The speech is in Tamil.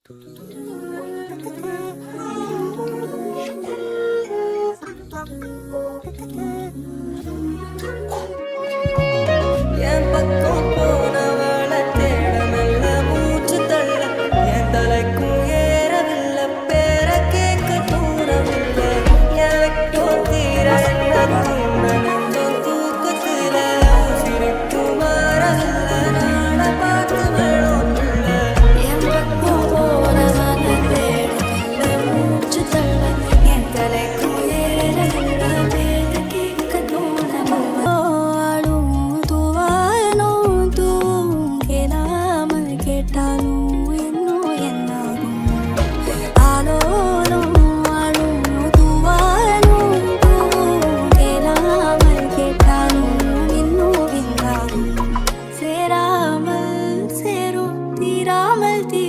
என் பக்கம் போனவள தேட மெல்ல மூச்சு தள்ள என் தலைக்கும் ஏறவில்லை பேர கேட்க தூரவில்லை என் வெட்டோ தீர என்ன தூண்டனும் தூக்கத்தில சிரிப்பு மாறவில்லை நாள பார்த்து வேணும் இல்லை என் பக்கம் போனவள தேட மெல்ல மூச்சு தள்ள என் தலைக்கும் ஏறவில்லை பேர கேட்க தூரவில்லை கேட்டாலும் இன்னும் என்னாகும் ஆலோலும் ஆளும் தூவாலும் கேளாமல் கேட்டாலும் இன்னும் என்னாகும் சேராமல் சேரும் தீராமல் தீ